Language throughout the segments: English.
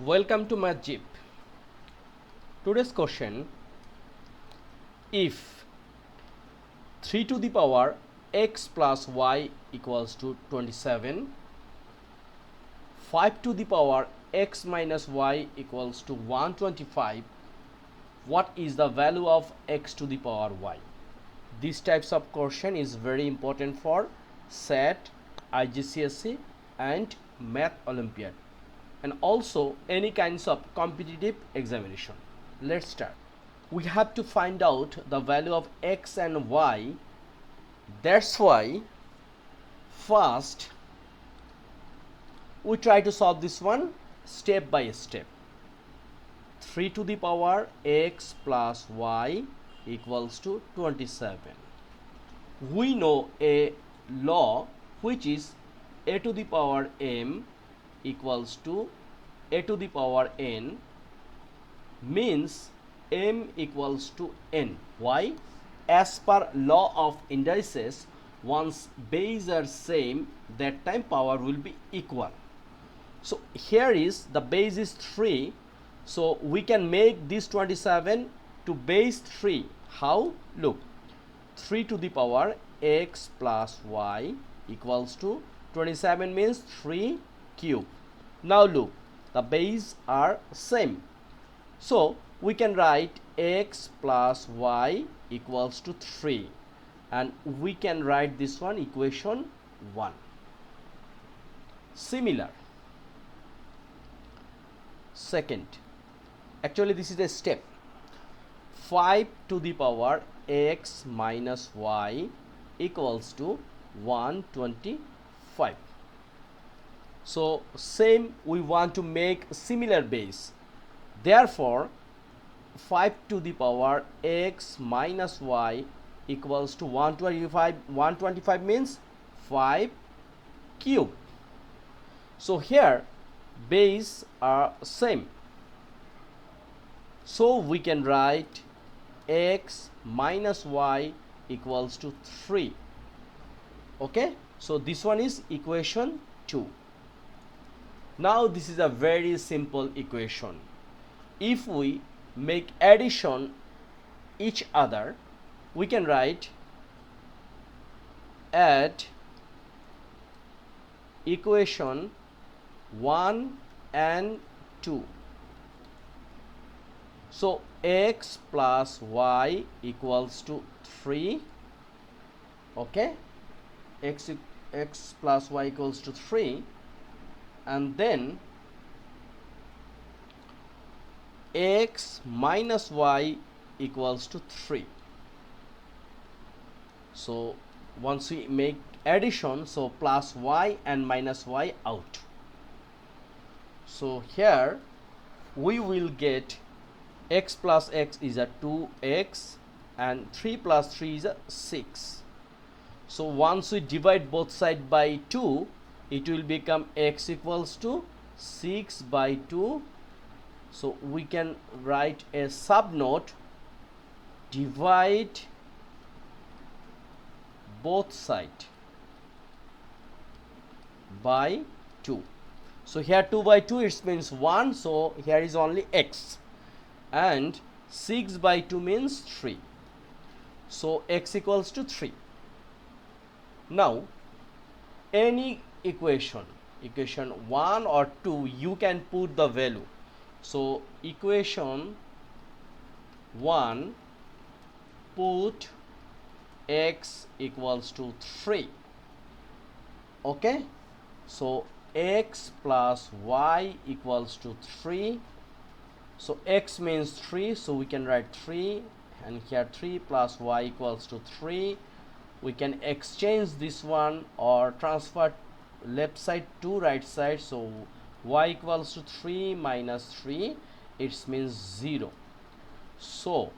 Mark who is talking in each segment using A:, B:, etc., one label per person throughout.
A: Welcome to Math Jeep. Today's question: if 3 to the power x plus y equals to 27, 5 to the power x minus y equals to 125, what is the value of x to the power y? These types of question is very important for SAT, IGCSE and Math Olympiad, and also any kinds of competitive examination. Let's start. We have to find out the value of x and y. That's why first we try to solve this one step by step. 3 to the power x plus y equals to 27. We know a law which is a to the power m equals to a to the power n, means m equals to n. Why? As per law of indices, once base are same, that time power will be equal. So here is the base is 3, so we can make this 27 to base 3. How? Look, 3 to the power x plus y equals to 27 means 3 cube. Now look, the base are same, so we can write x plus y equals to 3, and we can write this one equation 1. Similar, second, actually this is a step. 5 to the power x minus y equals to 125. So same, we want to make similar base. Therefore 5 to the power x minus y equals to 125. 125 means 5 cube. So here base are same, so we can write x minus y equals to 3. Okay, so this one is equation 2. Now this is a very simple equation. If we make addition each other, we can write add equation 1 and 2. So x plus y equals to 3. Okay, x plus y equals to 3, and then x minus y equals to 3. So once we make addition, so plus y and minus y out. So here we will get x plus x is a 2x and 3 plus 3 is a 6. So once we divide both sides by 2, it will become x equals to 6 by 2. So we can write a subnote: divide both sides by 2. So here 2 by 2 it means 1, so here is only x, and 6 by 2 means 3, so x equals to 3. Now any equation 1 or 2, you can put the value. So equation 1, put x equals to 3. Okay, so x plus y equals to 3. So x means 3, so we can write 3, and here 3 plus y equals to 3. We can exchange this one or transfer left side to right side. So y equals to 3 minus 3, it means 0. So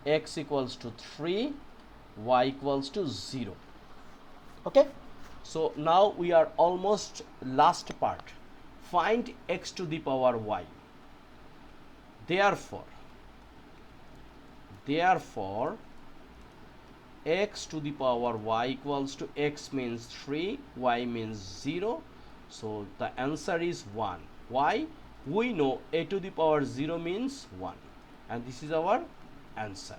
A: x equals to 3, y equals to 0. Okay, so now we are almost last part. Find x to the power y. Therefore x to the power y equals to x means 3, y means 0. So the answer is 1. Why? we know a to the power 0 means 1, and this is our answer.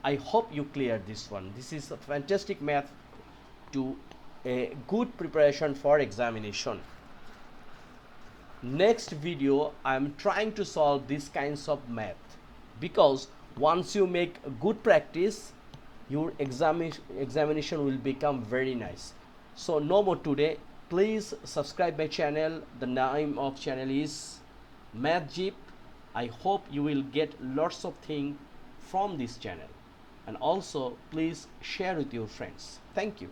A: I hope you cleared this one. This is a fantastic math to a good preparation for examination. Next video I am trying to solve these kinds of math, because once you make good practice, your examination will become very nice. So no more today. Please subscribe my channel. The name of channel is Math Jeep. I hope you will get lots of things from this channel, and also please share with your friends. Thank you.